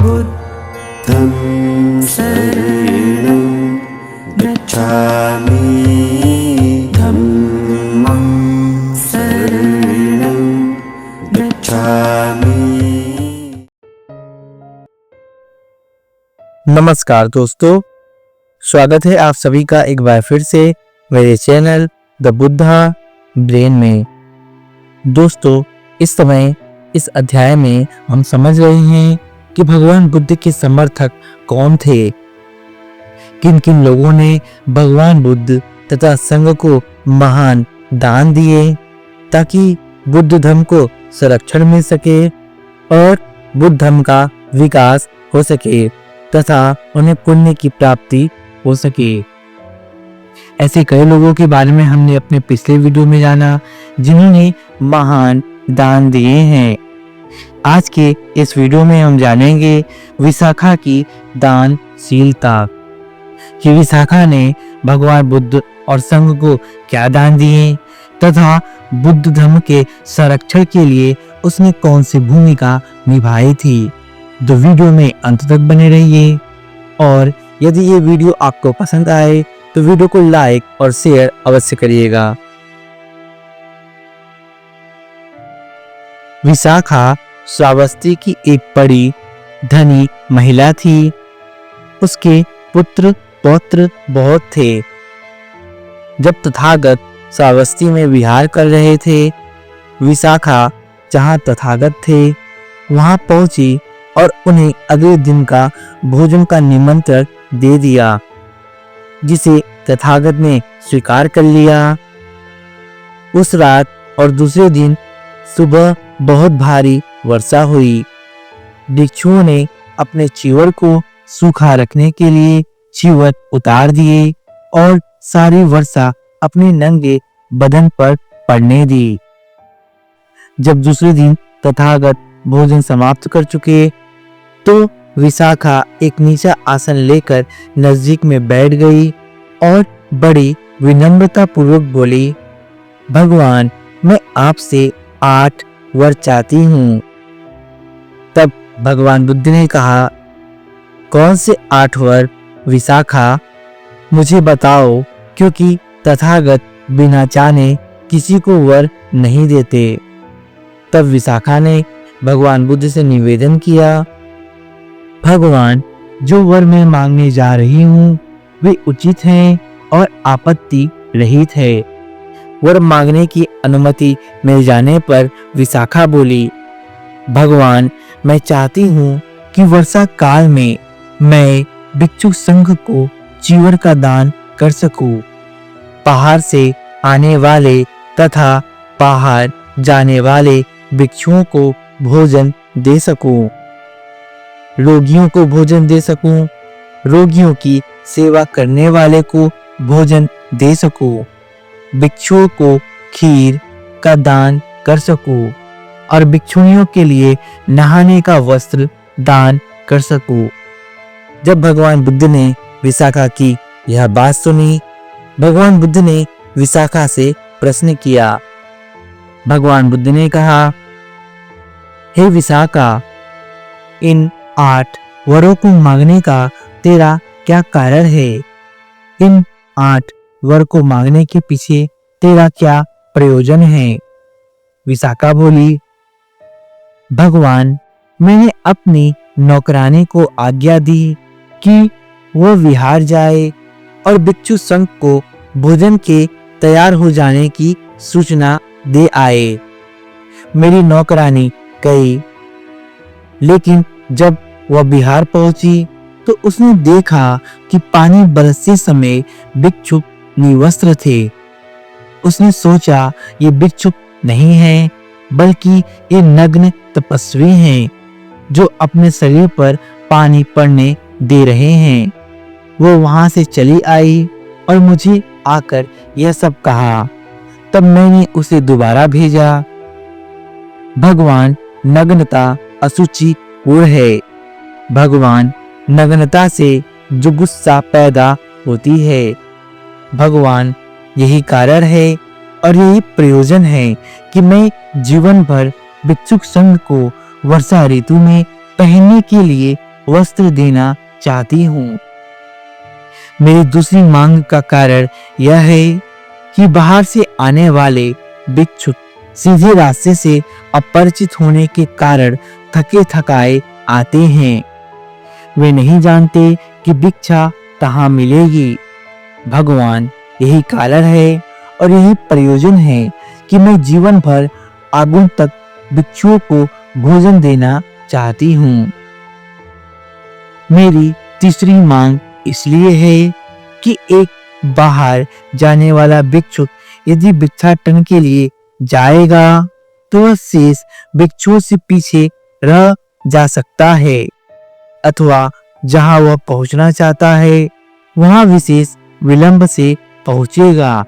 बुद्धं शरणं गच्छामि धम्मं शरणं गच्छामि। नमस्कार दोस्तों, स्वागत है आप सभी का एक बार फिर से मेरे चैनल द बुद्धा ब्रेन में। दोस्तों, इस समय इस अध्याय में हम समझ रहे हैं कि भगवान बुद्ध के समर्थक कौन थे, किन किन लोगों ने भगवान बुद्ध तथा संघ को महान दान दिए ताकि बुद्ध धर्म को संरक्षण मिल सके और बुद्ध धर्म का विकास हो सके तथा उन्हें पुण्य की प्राप्ति हो सके। ऐसे कई लोगों के बारे में हमने अपने पिछले वीडियो में जाना जिन्होंने महान दान दिए हैं। आज के इस वीडियो में हम जानेंगे विशाखा की दानशीलता कि विशाखा ने भगवान बुद्ध और संघ को क्या दान दिए तथा बुद्ध धर्म के संरक्षण के लिए उसने कौन सी भूमिका निभाई थी। तो वीडियो में अंत तक बने रहिए और यदि ये वीडियो आपको पसंद आए तो वीडियो को लाइक और शेयर अवश्य करिएगा। विशाखा श्रावस्ती की एक बड़ी धनी महिला थी। उसके पुत्र पौत्र बहुत थे। जब तथागत श्रावस्ती में विहार कर रहे थे, विशाखा जहाँ तथागत थे वहां पहुंची और उन्हें अगले दिन का भोजन का निमंत्रण दे दिया, जिसे तथागत ने स्वीकार कर लिया। उस रात और दूसरे दिन सुबह बहुत भारी वर्षा हुई। भिक्षुओं ने अपने चीवर को सूखा रखने के लिए चीवर उतार दिए और सारी वर्षा अपने नंगे बदन पर पड़ने दी। जब दूसरे दिन तथागत भोजन समाप्त कर चुके तो विशाखा एक नीचा आसन लेकर नजदीक में बैठ गई और बड़ी विनम्रता पूर्वक बोली, भगवान, मैं आपसे 8 वर चाहती हूँ। तब भगवान बुद्ध ने कहा, कौन से 8 वर विशाखा, मुझे बताओ, क्योंकि तथागत बिना चाहे किसी को वर नहीं देते। तब विशाखा ने भगवान बुद्ध से निवेदन किया, भगवान, जो वर मैं मांगने जा रही हूँ वे उचित हैं और आपत्ति रहित है। वर मांगने की अनुमति मिल जाने पर विशाखा बोली, भगवान, मैं चाहती हूँ कि वर्षा काल में मैं भिक्षु संघ को चीवर का दान कर सकूं, बाहर से आने वाले तथा बाहर जाने वाले भिक्षुओं को भोजन दे सकूं, रोगियों को भोजन दे सकूं, रोगियों की सेवा करने वाले को भोजन दे सकूं, भिक्षुओं को खीर का दान कर सकूं और भिक्षुणियों के लिए नहाने का वस्त्र दान कर सकूं। जब भगवान बुद्ध ने विशाखा की यह बात सुनी, भगवान बुद्ध ने विशाखा से प्रश्न किया। भगवान बुद्ध ने कहा, हे विशाखा, इन 8 वरों को मांगने का तेरा क्या कारण है? इन 8 वर को मांगने के पीछे तेरा क्या प्रयोजन है? विशाखा बोली, भगवान, मैंने अपनी नौकरानी को आज्ञा दी कि वह विहार जाए और भिक्षु संघ को भोजन के तैयार हो जाने की सूचना दे आए। मेरी नौकरानी गई, लेकिन जब वह बिहार पहुंची तो उसने देखा कि पानी बरसते समय भिक्षुक निवस्त्र थे। उसने सोचा ये भिक्षुक नहीं है, बल्कि ये नग्न तपस्वी हैं जो अपने शरीर पर पानी पड़ने दे रहे हैं। वो वहां से चली आई और मुझे आकर यह सब कहा। तब मैंने उसे दोबारा भेजा। भगवान, नग्नता अशुचि पूर्ण है। भगवान, नग्नता से जो गुस्सा पैदा होती है। भगवान, यही कारण है और यही प्रयोजन है कि मैं जीवन भर भिक्षुक संघ को वर्षा ऋतु में पहनने के लिए वस्त्र देना चाहती हूँ। मेरी दूसरी मांग का कारण यह है कि बाहर से आने वाले भिक्षुक सीधे रास्ते से अपरिचित होने के कारण थके थकाए आते हैं। वे नहीं जानते कि भिक्षा कहाँ मिलेगी। भगवान, यही कारण है और यही प्रयोजन है कि मैं जीवन भर आगंतुक भिक्षुओं को भोजन देना चाहती हूँ। मेरी तीसरी मांग इसलिए है कि एक बाहर जाने वाला भिक्षुक यदि भिक्षाटन के लिए जाएगा तो वह शेष भिक्षुओं से पीछे रह जा सकता है, अथवा जहां वह पहुंचना चाहता है वहां विशेष विलंब से पहुंचेगा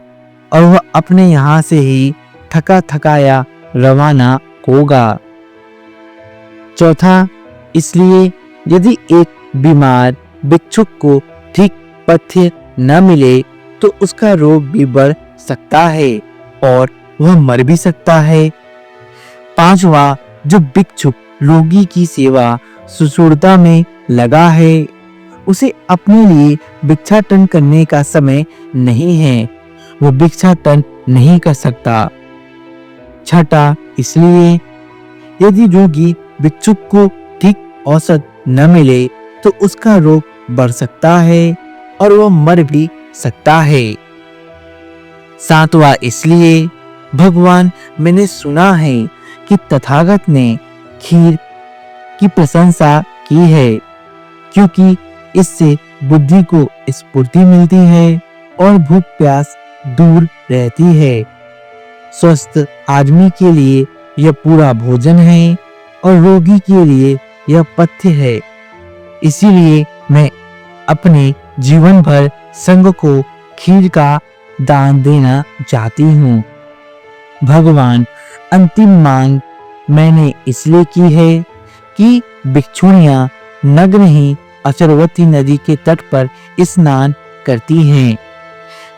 और वह अपने यहाँ से ही थका थकाया रवाना होगा। चौथा, इसलिए यदि एक बीमार भिक्षुक को ठीक पथ्य न मिले तो उसका रोग भी बढ़ सकता है और वह मर भी सकता है। पांचवा, जो भिक्षुक रोगी की सेवा शुश्रूषा में लगा है उसे अपने लिए भिक्षाटन करने का समय नहीं है, वो भिक्षाटन नहीं कर सकता। छठा, इसलिए यदि रोगी भिक्षुक को ठीक औषध न मिले तो उसका रोग बढ़ सकता है और वह मर भी सकता है। सातवां, इसलिए भगवान, मैंने सुना है कि तथागत ने खीर की प्रशंसा की है क्योंकि इससे बुद्धि को स्फूर्ति मिलती है और भूख प्यास दूर रहती है। स्वस्थ आदमी के लिए यह पूरा भोजन है और रोगी के लिए यह पथ्य है। इसीलिए मैं अपने जीवन भर संघ को खीर का दान देना चाहती हूँ। भगवान, अंतिम मांग मैंने इसलिए की है कि भिक्षुणियां नग्न ही अचरवती नदी के तट पर स्नान करती हैं,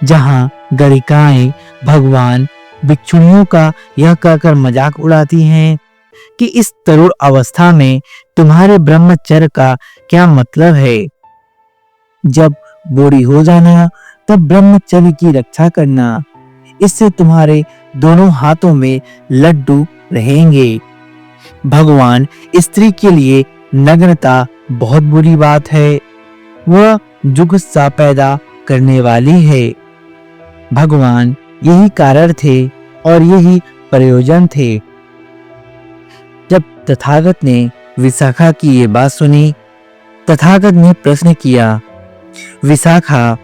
जहां गणिकाएं भगवान भिक्षुणियों का यह कहकर मजाक उड़ाती हैं कि इस तरुण अवस्था में तुम्हारे ब्रह्मचर्य का क्या मतलब है। जब बूढ़ी हो जाना तब ब्रह्मचर्य की रक्षा करना, इससे तुम्हारे दोनों हाथों में लड्डू रहेंगे। भगवान, स्त्री के लिए नग्नता बहुत बुरी बात है, वह जुगुप्सा पैदा करने वाली है। भगवान, यही कारण थे और यही प्रयोजन थे। जब तथागत ने विशाखा की ये बात सुनी, तथागत ने प्रश्न किया, विशाखा,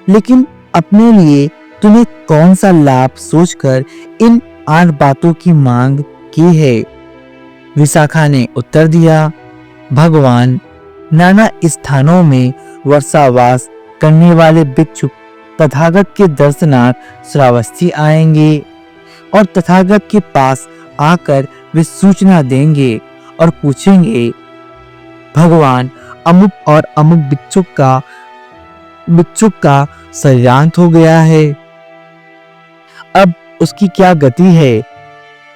लेकिन अपने लिए तूने कौन सा लाभ सोचकर इन 8 बातों की मांग की है? विशाखा ने उत्तर दिया, भगवान, नाना स्थानों में वर्षावास करने वाले भिक्षुक तथागत के दर्शनार्थ श्रावस्ती आएंगे और तथागत के पास आकर वे सूचना देंगे और पूछेंगे, भगवान, अमुक और अमुक भिक्षुक का शरीरांत हो गया है, अब उसकी क्या गति है?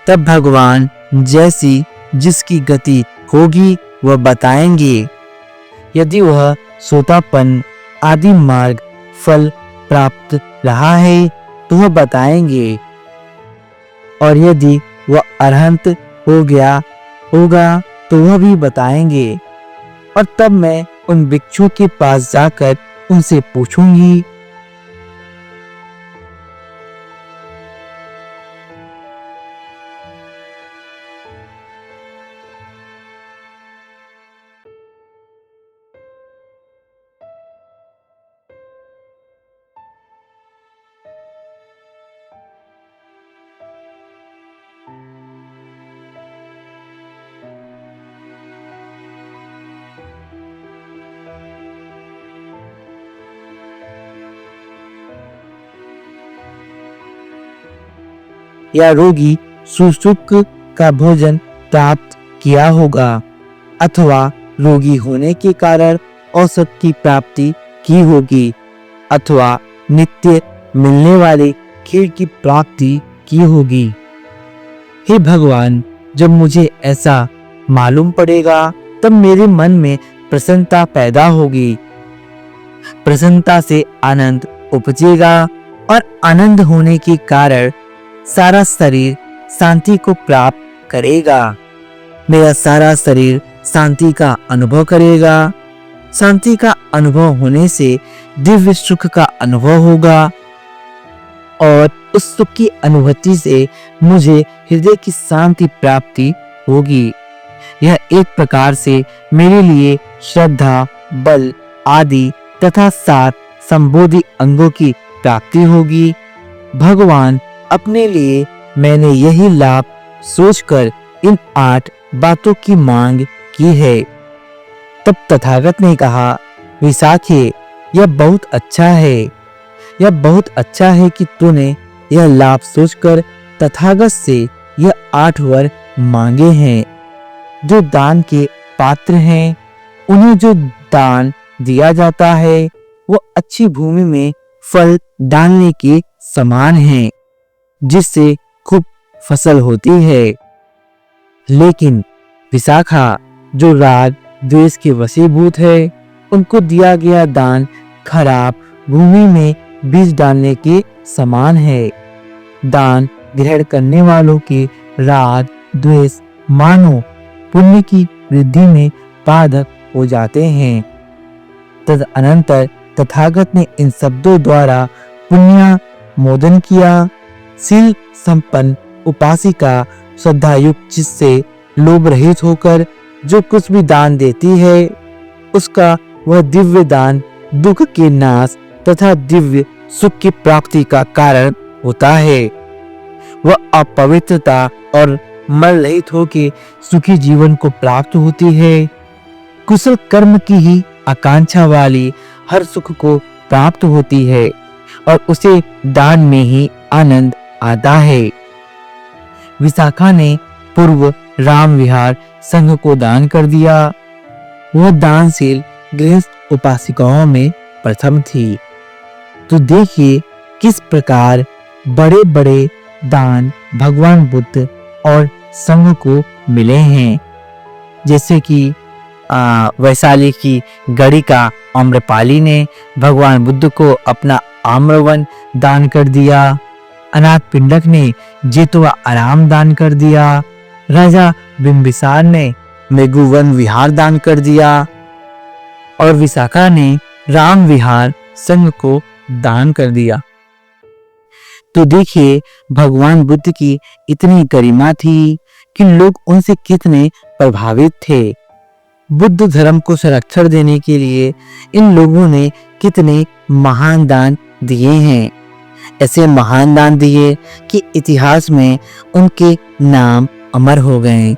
तब भगवान जैसी जिसकी गति होगी वह बताएंगे। यदि वह सोतापन आदि मार्ग फल प्राप्त रहा है तो वह बताएंगे, और यदि वह अरहंत हो गया होगा तो वह भी बताएंगे, और तब मैं उन भिक्षुओं के पास जाकर उनसे पूछूंगी। या रोगी सुसुक का भोजन प्राप्त किया होगा, अथवा रोगी होने के कारण औसत की प्राप्ति की होगी, अथवा नित्य मिलने वाले खीर की प्राप्ति की होगी। हे भगवान, जब मुझे ऐसा मालूम पड़ेगा तब मेरे मन में प्रसन्नता पैदा होगी। प्रसन्नता से आनंद उपजेगा और आनंद होने के कारण सारा शरीर शांति को प्राप्त करेगा। मेरा सारा शरीर शांति का अनुभव करेगा। शांति का अनुभव होने से दिव्य सुख का अनुभव होगा और उस सुख की अनुभूति से मुझे हृदय की शांति प्राप्ति होगी। यह एक प्रकार से मेरे लिए श्रद्धा, बल आदि तथा 7 संबोधि अंगों की प्राप्ति होगी। भगवान अपने लिए मैंने यही लाभ सोचकर इन 8 बातों की मांग की है। तब तथागत ने कहा, विशाखे, यह बहुत अच्छा है। यह बहुत अच्छा है कि तूने यह लाभ सोचकर तथागत से यह 8 वर मांगे हैं। जो दान के पात्र हैं, उन्हें जो दान दिया जाता है वो अच्छी भूमि में फल डालने के समान है, जिससे खूब फसल होती है। लेकिन विशाखा, जो राग द्वेष के वशीभूत है, उनको दिया गया दान खराब भूमि में बीज डालने के समान है। दान ग्रहण करने वालों के राग द्वेष मानो पुण्य की वृद्धि में बाधक हो जाते हैं। तदअनंतर तथागत ने इन शब्दों द्वारा पुण्य मोदन किया। शील संपन्न उपासिका श्रद्धायुक्त जिससे लोभ रहित होकर जो कुछ भी दान देती है, उसका वह दिव्य दान दुख के नाश तथा दिव्य सुख की प्राप्ति का कारण होता है। वह अपवित्रता और मल रहित होकर सुखी जीवन को प्राप्त होती है। कुशल कर्म की ही आकांक्षा वाली हर सुख को प्राप्त होती है और उसे दान में ही आनंद आता है। विशाखा ने पूर्व राम विहार संघ को दान कर दिया। वह दानशील गृहस्थ उपासिकाओं में प्रथम थी। तो देखिए किस प्रकार बड़े बड़े दान भगवान बुद्ध और संघ को मिले हैं। जैसे कि वैशाली की गढ़ी का आम्रपाली ने भगवान बुद्ध को अपना आम्रवन दान कर दिया। अनाथ पिंडक ने जेतवा आराम दान कर दिया। राजा बिंबिसार ने मेघुवन विहार दान कर दिया और विशाखा ने राम विहार संघ को दान कर दिया। तो देखिए भगवान बुद्ध की इतनी गरिमा थी कि लोग उनसे कितने प्रभावित थे। बुद्ध धर्म को संरक्षण देने के लिए इन लोगों ने कितने महान दान दिए हैं। ऐसे महान दान दिए कि इतिहास में उनके नाम अमर हो गए।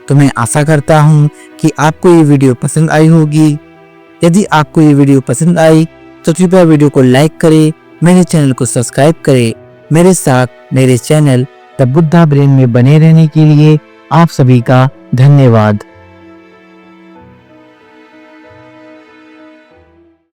तो मैं आशा करता हूँ कि आपको ये वीडियो पसंद आई होगी। यदि आपको ये वीडियो पसंद आई तो कृपया वीडियो को लाइक करें, मेरे चैनल को सब्सक्राइब करें। मेरे साथ मेरे चैनल द बुद्धा ब्रेन में बने रहने के लिए आप सभी का धन्यवाद।